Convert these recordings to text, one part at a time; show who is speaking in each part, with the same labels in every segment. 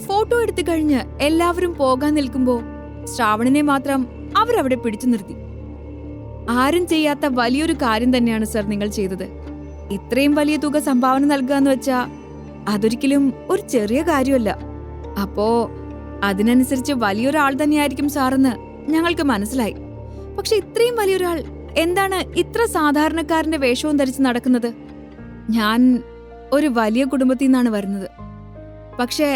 Speaker 1: Photo എടുത്തു കഴിഞ്ഞ് എല്ലാവരും പോകാൻ നിൽക്കുമ്പോ ശ്രാവണിനെ മാത്രം അവരവിടെ പിടിച്ചു നിർത്തി. ആരും ചെയ്യാത്ത വലിയൊരു കാര്യം തന്നെയാണ് സർ നിങ്ങൾ ചെയ്തത്. ഇത്രയും വലിയ തുക സംഭാവന നൽകാന്ന് വെച്ചാ അതൊരിക്കലും ഒരു ചെറിയ കാര്യമല്ല. അപ്പോ അതിനനുസരിച്ച് വലിയൊരാൾ തന്നെയായിരിക്കും സാറെന്ന് ഞങ്ങൾക്ക് മനസ്സിലായി. പക്ഷെ ഇത്രയും വലിയൊരാൾ എന്താണ് ഇത്ര സാധാരണക്കാരന്റെ വേഷവും ധരിച്ച് നടക്കുന്നത്? ഞാൻ ഒരു വലിയ കുടുംബത്തിൽ നിന്നാണ് വരുന്നത്. പക്ഷേ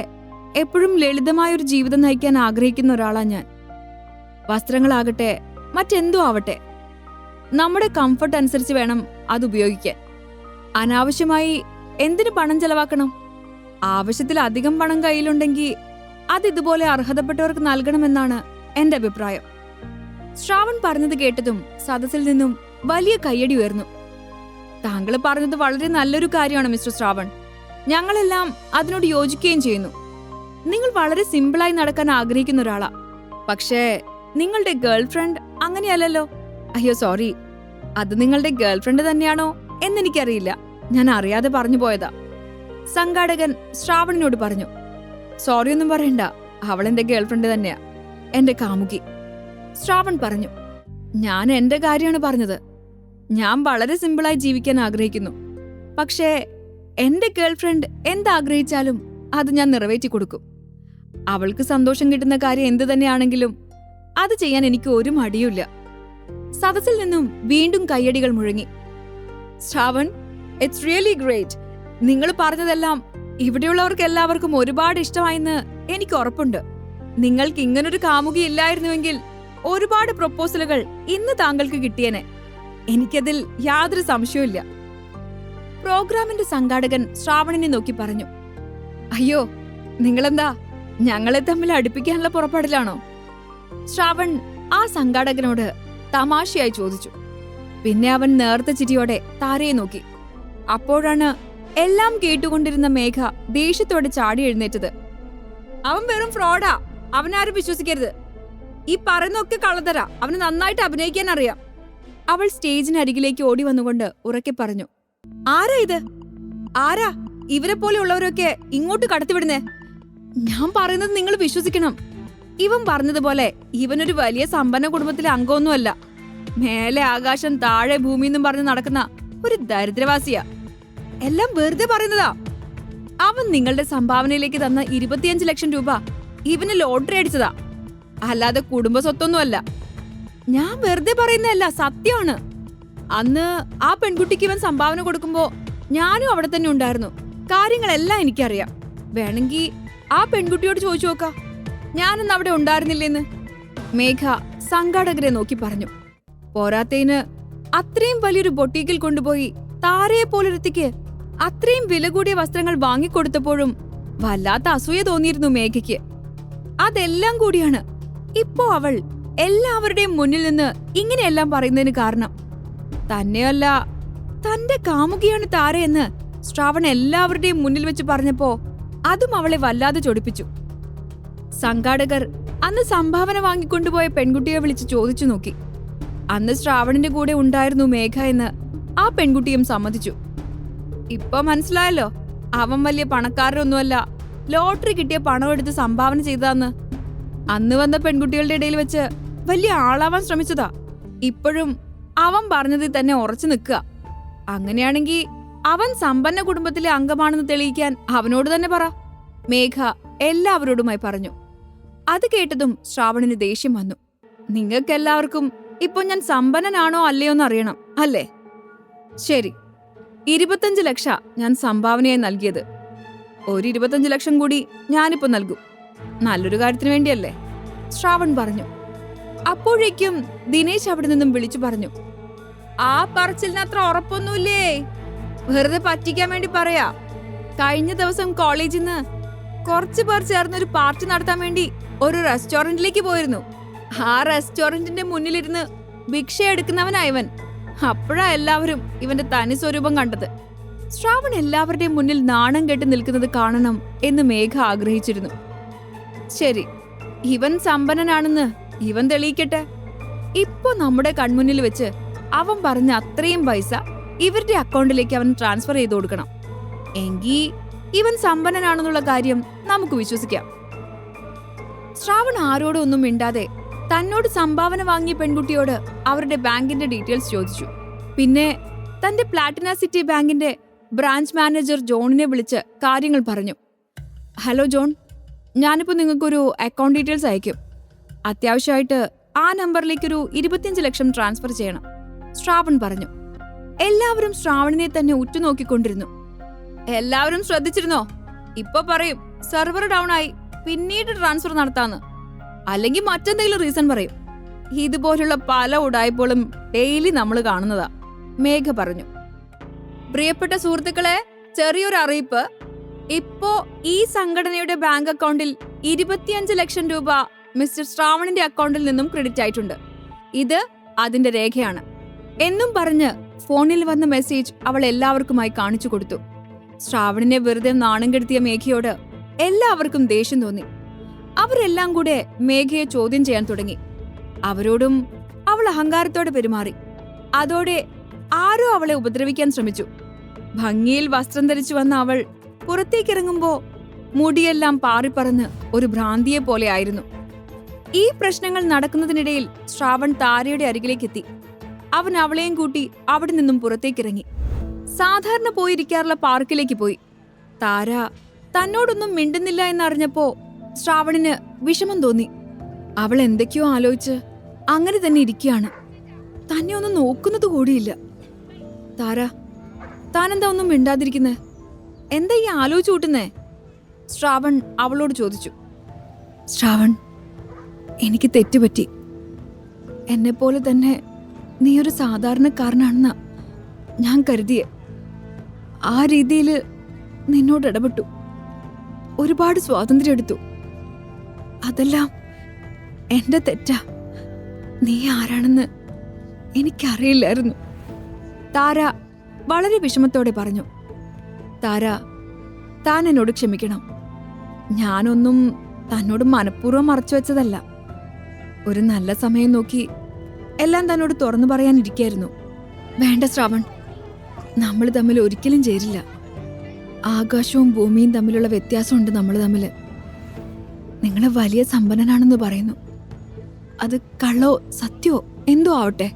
Speaker 1: എപ്പോഴും ലളിതമായൊരു ജീവിതം നയിക്കാൻ ആഗ്രഹിക്കുന്ന ഒരാളാ ഞാൻ. വസ്ത്രങ്ങളാകട്ടെ മറ്റെന്തോ ആവട്ടെ, നമ്മുടെ കംഫർട്ട് അനുസരിച്ച് വേണം അത് ഉപയോഗിക്കാൻ. അനാവശ്യമായി എന്തിനു പണം ചെലവാക്കണം? ആവശ്യത്തിലധികം പണം കയ്യിലുണ്ടെങ്കിൽ അത് ഇതുപോലെ അർഹതപ്പെട്ടവർക്ക് നൽകണമെന്നാണ് എന്റെ അഭിപ്രായം. ശ്രാവൺ പറഞ്ഞത് കേട്ടതും സദസ്സിൽ നിന്നും വലിയ കയ്യടി ഉയർന്നു. താങ്കൾ പറഞ്ഞത് വളരെ നല്ലൊരു കാര്യമാണ് മിസ്റ്റർ ശ്രാവൺ. ഞങ്ങളെല്ലാം അതിനോട് യോജിക്കുകയും ചെയ്യുന്നു. നിങ്ങൾ വളരെ സിമ്പിളായി നടക്കാൻ ആഗ്രഹിക്കുന്ന ഒരാളാ. പക്ഷേ നിങ്ങളുടെ ഗേൾഫ്രണ്ട് അങ്ങനെയല്ലല്ലോ. അയ്യോ സോറി, അത് നിങ്ങളുടെ ഗേൾഫ്രണ്ട് തന്നെയാണോ എന്നെനിക്കറിയില്ല. ഞാൻ അറിയാതെ പറഞ്ഞു പോയതാ. സംഘാടകൻ ശ്രാവണിനോട് പറഞ്ഞു. സോറി ഒന്നും പറയണ്ട, അവളെന്റെ ഗേൾഫ്രണ്ട് തന്നെയാ, എന്റെ കാമുകി. ശ്രാവൺ പറഞ്ഞു. ഞാൻ എന്റെ കാര്യമാണ് പറഞ്ഞത്. ഞാൻ വളരെ സിമ്പിളായി ജീവിക്കാൻ ആഗ്രഹിക്കുന്നു. പക്ഷേ എന്റെ ഗേൾഫ്രണ്ട് എന്താഗ്രഹിച്ചാലും അത് ഞാൻ നിറവേറ്റി കൊടുക്കും. അവൾക്ക് സന്തോഷം കിട്ടുന്ന കാര്യം എന്തു തന്നെയാണെങ്കിലും അത് ചെയ്യാൻ എനിക്ക് ഒരു മടിയുമില്ല. സദസ്സിൽ നിന്നും വീണ്ടും കയ്യടികൾ മുഴങ്ങി. Shravan, it's really great. നിങ്ങൾ പറഞ്ഞതെല്ലാം ഇവിടെയുള്ളവർക്ക് എല്ലാവർക്കും ഒരുപാട് ഇഷ്ടമായെന്ന് എനിക്ക് ഉറപ്പുണ്ട്. നിങ്ങൾക്ക് ഇങ്ങനൊരു കാമുകി ഇല്ലായിരുന്നുവെങ്കിൽ ഒരുപാട് പ്രൊപ്പോസലുകൾ ഇന്ന് താങ്കൾക്ക് കിട്ടിയേനെ. എനിക്കതിൽ യാതൊരു സംശയവുമില്ല. പ്രോഗ്രാമിന്റെ സംഘാടകൻ ശ്രാവണിനെ നോക്കി പറഞ്ഞു. അയ്യോ, നിങ്ങളെന്താ ഞങ്ങളെ തമ്മിൽ അടുപ്പിക്കാനുള്ള പുറപ്പാടിലാണോ? ശ്രാവൺ ആ സംഘാടകനോട് തമാശയായി ചോദിച്ചു. പിന്നെ അവൻ നേർത്ത ചിരിയോടെ താരയെ നോക്കി. അപ്പോഴാണ് എല്ലാം കേട്ടുകൊണ്ടിരുന്ന മേഘ ദേഷ്യത്തോടെ ചാടി എഴുന്നേറ്റത്. അവൻ വെറും ഫ്രോഡാ, അവനാരും വിശ്വസിക്കരുത്. ഈ പറയുന്നൊക്കെ കള്ളത്തരാ, അവന് നന്നായിട്ട് അഭിനയിക്കാൻ അറിയാം. അവൾ സ്റ്റേജിനരികിലേക്ക് ഓടി വന്നുകൊണ്ട് ഉറക്കെ പറഞ്ഞു. ആരാ ഇത്? ആരാ ഇവരെ പോലെയുള്ളവരൊക്കെ ഇങ്ങോട്ട് കടത്തിവിടുന്നേ? ഞാൻ പറയുന്നത് നിങ്ങൾ വിശ്വസിക്കണം. ഇവൻ പറഞ്ഞതുപോലെ ഇവനൊരു വലിയ സമ്പന്ന കുടുംബത്തിലെ അംഗമൊന്നുമല്ല. മേലെ ആകാശം താഴെ ഭൂമി എന്നും പറഞ്ഞ് നടക്കുന്ന ഒരു ദരിദ്രവാസിയാ. എല്ലാം വെറുതെ പറയുന്നതാ. അവൻ നിങ്ങളുടെ സംഭാവനയിലേക്ക് തന്ന 25 ലക്ഷം രൂപ ഇവന് ലോട്ടറി അടിച്ചതാ, അല്ലാതെ കുടുംബ സ്വത്തൊന്നുമല്ല. ഞാൻ വെറുതെ പറയുന്നതല്ല, സത്യമാണ്. അന്ന് ആ പെൺകുട്ടിക്ക് ഇവൻ സംഭാവന കൊടുക്കുമ്പോ ഞാനും അവിടെ തന്നെ ഉണ്ടായിരുന്നു. കാര്യങ്ങളെല്ലാം എനിക്കറിയാം. വേണമെങ്കിൽ ആ പെൺകുട്ടിയോട് ചോദിച്ചു നോക്കാം, ഞാനൊന്നും അവിടെ ഉണ്ടായിരുന്നില്ലെന്ന്. മേഘ സംഘാടകരെ നോക്കി പറഞ്ഞു. പോരാത്തതിന് അത്രയും വലിയൊരു ബൊട്ടീക്കിൽ കൊണ്ടുപോയി താരയെ പോലൊരുത്തിക്ക് അത്രയും വില കൂടിയ വസ്ത്രങ്ങൾ വാങ്ങിക്കൊടുത്തപ്പോഴും വല്ലാത്ത അസൂയ തോന്നിയിരുന്നു മേഘയ്ക്ക്. അതെല്ലാം കൂടിയാണ് ഇപ്പോ അവൾ എല്ലാവരുടെയും മുന്നിൽ നിന്ന് ഇങ്ങനെയെല്ലാം പറയുന്നതിന് കാരണം. തന്നെയല്ല, തന്റെ കാമുകിയാണ് താരയെന്ന് ശ്രാവൺ എല്ലാവരുടെയും മുന്നിൽ വെച്ച് പറഞ്ഞപ്പോ അതും അവളെ വല്ലാതെ ചൊടിപ്പിച്ചു. സംഘാടകർ അന്ന് സംഭാവന വാങ്ങിക്കൊണ്ടുപോയ പെൺകുട്ടിയെ വിളിച്ച് ചോദിച്ചു നോക്കി. അന്ന് ശ്രാവണിന്റെ കൂടെ ഉണ്ടായിരുന്നു മേഘ എന്ന് ആ പെൺകുട്ടിയും സമ്മതിച്ചു. ഇപ്പൊ മനസ്സിലായല്ലോ, അവൻ വലിയ പണക്കാരനൊന്നുമല്ല, ലോട്ടറി കിട്ടിയ പണം എടുത്ത് സംഭാവന ചെയ്തതാന്ന്. അന്ന് വന്ന പെൺകുട്ടികളുടെ ഇടയിൽ വെച്ച് വലിയ ആളാവാൻ ശ്രമിച്ചതാ. ഇപ്പോഴും അവൻ പറഞ്ഞതിൽ തന്നെ ഉറച്ചു നിൽക്കുക. അങ്ങനെയാണെങ്കിൽ അവൻ സമ്പന്ന കുടുംബത്തിലെ അംഗമാണെന്ന് തെളിയിക്കാൻ അവനോട് തന്നെ പറ. മേഘ എല്ലാവരോടുമായി പറഞ്ഞു. അത് കേട്ടതും ശ്രാവണിന് ദേഷ്യം വന്നു. നിങ്ങൾക്കെല്ലാവർക്കും ഇപ്പൊ ഞാൻ സമ്പന്നനാണോ അല്ലയോന്ന് അറിയണം അല്ലേ? ശരി, 25 ലക്ഷം ഞാൻ സംഭാവനയായി നൽകിയത്. ഒരു 25 ലക്ഷം കൂടി ഞാനിപ്പോ നൽകും. നല്ലൊരു കാര്യത്തിന് വേണ്ടിയല്ലേ? ശ്രാവൺ പറഞ്ഞു. അപ്പോഴേക്കും ദിനേശ് അവിടെ നിന്നും വിളിച്ചു പറഞ്ഞു. ആ പറച്ചിലിന് അത്ര ഉറപ്പൊന്നുമില്ലേ, വെറുതെ പറ്റിക്കാൻ വേണ്ടി പറയാ. കഴിഞ്ഞ ദിവസം കോളേജിൽ നിന്ന് കുറച്ചു പേർ ചേർന്ന് ഒരു പാർട്ടി നടത്താൻ വേണ്ടി ഒരു റെസ്റ്റോറന്റിലേക്ക് പോയിരുന്നു. ആ റെസ്റ്റോറന്റിന്റെ മുന്നിലിരുന്ന് ഭിക്ഷ എടുക്കുന്നവനായവൻ. അപ്പോഴാ എല്ലാവരും ഇവന്റെ തനി സ്വരൂപം കണ്ടത്. ശ്രാവൺ എല്ലാവരുടെയും മുന്നിൽ നാണം കെട്ട് നിൽക്കുന്നത് കാണണം എന്ന് മേഘ ആഗ്രഹിച്ചിരുന്നു. ശരി, ഇവൻ സമ്പന്നനാണെന്ന് ഇവൻ തെളിയിക്കട്ടെ. ഇപ്പൊ നമ്മുടെ കൺമുന്നിൽ വെച്ച് അവൻ പറഞ്ഞ അത്രയും പൈസ ഇവരുടെ അക്കൗണ്ടിലേക്ക് അവൻ ട്രാൻസ്ഫർ ചെയ്ത് കൊടുക്കണം. എങ്കി ഇവൻ സമ്പന്നനാണെന്നുള്ള കാര്യം നമുക്ക് വിശ്വസിക്കാം. ശ്രാവൺ ആരോടും ഒന്നും മിണ്ടാതെ തന്നോട് സംഭാവന വാങ്ങിയ പെൺകുട്ടിയോട് അവരുടെ ബാങ്കിന്റെ ഡീറ്റെയിൽസ് ചോദിച്ചു. പിന്നെ തന്റെ പ്ലാറ്റിന സിറ്റി ബാങ്കിന്റെ ബ്രാഞ്ച് മാനേജർ ജോണിനെ വിളിച്ച് കാര്യങ്ങൾ പറഞ്ഞു. ഹലോ ജോൺ, ഞാനിപ്പോൾ നിങ്ങൾക്കൊരു അക്കൗണ്ട് ഡീറ്റെയിൽസ് അയക്കും. അത്യാവശ്യമായിട്ട് ആ നമ്പറിലേക്കൊരു 25 ലക്ഷം ട്രാൻസ്ഫർ ചെയ്യണം, ശ്രാവൺ പറഞ്ഞു. എല്ലാവരും ശ്രാവണിനെ തന്നെ ഉറ്റുനോക്കിക്കൊണ്ടിരുന്നു. എല്ലാവരും ശ്രദ്ധിച്ചിരുന്നോ? ഇപ്പൊ പറയും സെർവർ ഡൗൺ ആയി, പിന്നീട് ട്രാൻസ്ഫർ നടത്താന്ന്. അല്ലെങ്കിൽ മറ്റെന്തെങ്കിലും റീസൺ പറയും. ഇതുപോലുള്ള പല ഉടായ്പകളും ഡെയിലി നമ്മൾ കാണുന്നതാ, മേഘ പറഞ്ഞു. പ്രിയപ്പെട്ട സുഹൃത്തുക്കളെ, ചെറിയൊരു അറിയിപ്പ്. ഇപ്പോ ഈ സംഘടനയുടെ ബാങ്ക് അക്കൗണ്ടിൽ 25 ലക്ഷം രൂപ മിസ്റ്റർ ശ്രാവണിന്റെ അക്കൗണ്ടിൽ നിന്നും ക്രെഡിറ്റ് ആയിട്ടുണ്ട്. ഇത് അതിന്റെ രേഖയാണ് എന്നും പറഞ്ഞ് ഫോണിൽ വന്ന മെസ്സേജ് അവൾ എല്ലാവർക്കുമായി കാണിച്ചു കൊടുത്തു. ശ്രാവണിനെ വെറുതെ നാണം കെടുത്തിയ മേഘയോട് എല്ലാവർക്കും ദേഷ്യം തോന്നി. അവരെല്ലാം കൂടെ മേഘയെ ചോദ്യം ചെയ്യാൻ തുടങ്ങി. അവരോടും അവൾ അഹങ്കാരത്തോടെ പെരുമാറി. അതോടെ ആരോ അവളെ ഉപദ്രവിക്കാൻ ശ്രമിച്ചു. ഭംഗിയിൽ വസ്ത്രം ധരിച്ചു വന്ന അവൾ പുറത്തേക്കിറങ്ങുമ്പോ മുടിയെല്ലാം പാറിപ്പറന്ന് ഒരു ഭ്രാന്തിയെ പോലെ ആയിരുന്നു. ഈ പ്രശ്നങ്ങൾ നടക്കുന്നതിനിടയിൽ ശ്രാവൺ താരയുടെ അരികിലേക്കെത്തി. അവൻ അവളെയും കൂട്ടി അവിടെ നിന്നും പുറത്തേക്കിറങ്ങി. സാധാരണ പോയിരിക്കാറുള്ള പാർക്കിലേക്ക് പോയി. താര തന്നോടൊന്നും മിണ്ടുന്നില്ല എന്നറിഞ്ഞപ്പോ ശ്രാവണിന് വിഷമം തോന്നി. അവൾ എന്തൊക്കെയോ ആലോചിച്ച് അങ്ങനെ തന്നെ ഇരിക്കുകയാണ്. തന്നെ ഒന്നും നോക്കുന്നത് കൂടിയില്ല. താര, താനെന്താ ഒന്നും മിണ്ടാതിരിക്കുന്നേ? എന്താ ഈ ആലോചിച്ചു കൂട്ടുന്നേ? ശ്രാവൺ അവളോട് ചോദിച്ചു. ശ്രാവൺ, എനിക്ക് തെറ്റുപറ്റി. എന്നെപ്പോലെ തന്നെ നീ ഒരു സാധാരണക്കാരനാണെന്നാ ഞാൻ കരുതിയെ. ആ രീതിയിൽ നിന്നോട് ഇടപെട്ടു, ഒരുപാട് സ്വാതന്ത്ര്യം എടുത്തു. അതെല്ലാം എന്റെ തെറ്റാ. നീ ആരാണെന്ന് എനിക്കറിയില്ലായിരുന്നു, താര വളരെ വിഷമത്തോടെ പറഞ്ഞു. താര, താൻ എന്നോട് ക്ഷമിക്കണം. ഞാനൊന്നും തന്നോട് മനഃപൂർവ്വം മറച്ചു വെച്ചതല്ല. ഒരു നല്ല സമയം നോക്കി എല്ലാം തന്നോട് തുറന്നു പറയാനിരിക്കായിരുന്നു. വേണ്ട ശ്രാവൺ, നമ്മൾ തമ്മിൽ ഒരിക്കലും ചേരില്ല. ആകാശവും ഭൂമിയും തമ്മിലുള്ള വ്യത്യാസമുണ്ട് നമ്മൾ തമ്മിൽ. നിങ്ങൾ വലിയ സമ്പന്നനാണെന്ന് പറയുന്നു. അത് കള്ളോ സത്യോ എന്തോ ആവട്ടെ,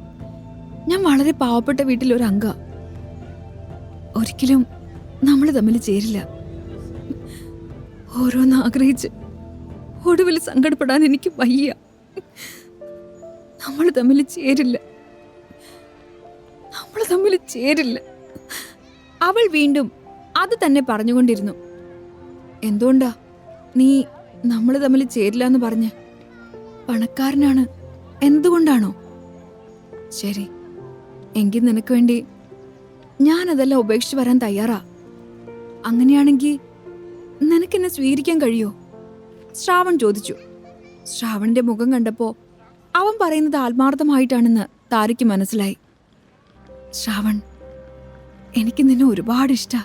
Speaker 1: ഞാൻ വളരെ പാവപ്പെട്ട വീട്ടിലൊരു അംഗ. ഒരിക്കലും നമ്മൾ തമ്മിൽ ചേരില്ല. ഓരോന്ന് ആഗ്രഹിച്ച് ഒടുവിൽ സങ്കടപ്പെടാൻ എനിക്ക് വയ്യ. നമ്മൾ തമ്മിൽ ചേരില്ല, നമ്മൾ തമ്മിൽ ചേരില്ല. അവൾ വീണ്ടും അത് തന്നെ പറഞ്ഞുകൊണ്ടിരുന്നു. എന്തുകൊണ്ടാ നീ നമ്മൾ തമ്മിൽ ചേരില്ല എന്ന് പറഞ്ഞ്? പണക്കാരനാണ് എന്തുകൊണ്ടാണോ? ശരി, എങ്കിൽ നിനക്ക് വേണ്ടി ഞാനതെല്ലാം ഉപേക്ഷിച്ച് വരാൻ തയ്യാറാ. അങ്ങനെയാണെങ്കിൽ നിനക്കെന്നെ സ്വീകരിക്കാൻ കഴിയോ? ശ്രാവൺ ചോദിച്ചു. ശ്രാവണിന്റെ മുഖം കണ്ടപ്പോ അവൻ പറയുന്നത് ആത്മാർത്ഥമായിട്ടാണെന്ന് താരയ്ക്ക് മനസ്സിലായി. ശ്രാവൺ, എനിക്ക് നിന്നെ ഒരുപാട് ഇഷ്ടാ.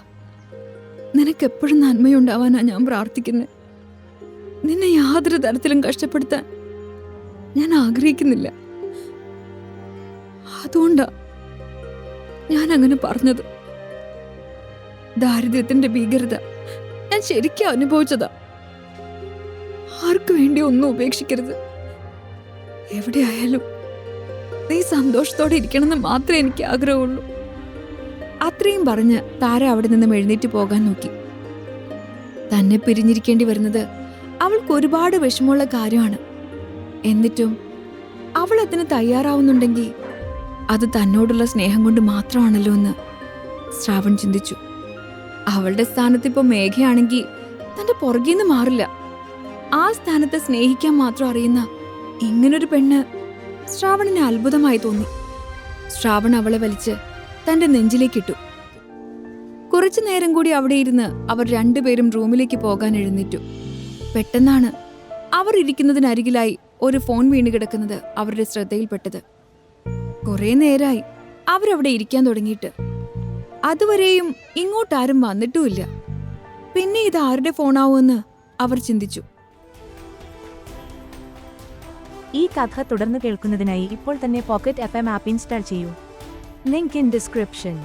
Speaker 1: നിനക്കെപ്പോഴും നന്മയുണ്ടാവാനാ ഞാൻ പ്രാർത്ഥിക്കുന്നത്. നിന്നെ യാതൊരു തരത്തിലും കഷ്ടപ്പെടുത്താൻ ഞാൻ ആഗ്രഹിക്കുന്നില്ല. അതുകൊണ്ടാ ഞാൻ അങ്ങനെ പറഞ്ഞത്. ദാരിദ്ര്യത്തിന്റെ ഭീകരത ഞാൻ ശരിക്കും അനുഭവിച്ചതാ. ആർക്കു വേണ്ടി ഒന്നും ഉപേക്ഷിക്കരുത്. എവിടെയായാലും നീ സന്തോഷത്തോടെ ഇരിക്കണമെന്ന് മാത്രമേ എനിക്ക് ആഗ്രഹമുള്ളൂ. അത്രയും പറഞ്ഞ് താര അവിടെ നിന്നും എഴുന്നേറ്റ് പോകാൻ നോക്കി. തന്നെ പിരിഞ്ഞിരിക്കേണ്ടി വരുന്നത് അവൾക്ക് ഒരുപാട് വിഷമമുള്ള കാര്യമാണ്. എന്നിട്ടും അവൾ അതിന് തയ്യാറാവുന്നുണ്ടെങ്കിൽ അത് തന്നോടുള്ള സ്നേഹം കൊണ്ട് മാത്രമാണല്ലോ എന്ന് ശ്രാവൺ ചിന്തിച്ചു. അവളുടെ സ്ഥാനത്ത് ഇപ്പോൾ മേഘയാണെങ്കിൽ തന്റെ പുറകീന്ന് മാറില്ല. ആ സ്ഥാനത്ത് സ്നേഹിക്കാൻ മാത്രം അറിയുന്ന ഇങ്ങനൊരു പെണ്ണ് ശ്രാവണിന് അത്ഭുതമായി തോന്നി. ശ്രാവൺ അവളെ വലിച്ച് തന്റെ നെഞ്ചിലേക്കിട്ടു. കുറച്ചു നേരം കൂടി അവിടെ ഇരുന്ന് അവർ രണ്ടുപേരും റൂമിലേക്ക് പോകാൻ എഴുന്നേറ്റു. പെട്ടെന്നാണ് അവർ ഇരിക്കുന്നതിനരികിലായി ഒരു ഫോൺ വീണ് കിടക്കുന്നത് അവരുടെ ശ്രദ്ധയിൽപ്പെട്ടത്. കുറെ നേരമായി അവരവിടെ ഇരിക്കാൻ തുടങ്ങിയിട്ട്. അതുവരെയും ഇങ്ങോട്ടാരും വന്നിട്ടുമില്ല. പിന്നെ ഇത് ആരുടെ ഫോണാവുമെന്ന് അവർ ചിന്തിച്ചു.
Speaker 2: ഈ കഥ തുടർന്ന് കേൾക്കുന്നതിനായി ഇപ്പോൾ തന്നെ പോക്കറ്റ് FM ആപ്പ് ഇൻസ്റ്റാൾ ചെയ്യൂ. Link in description.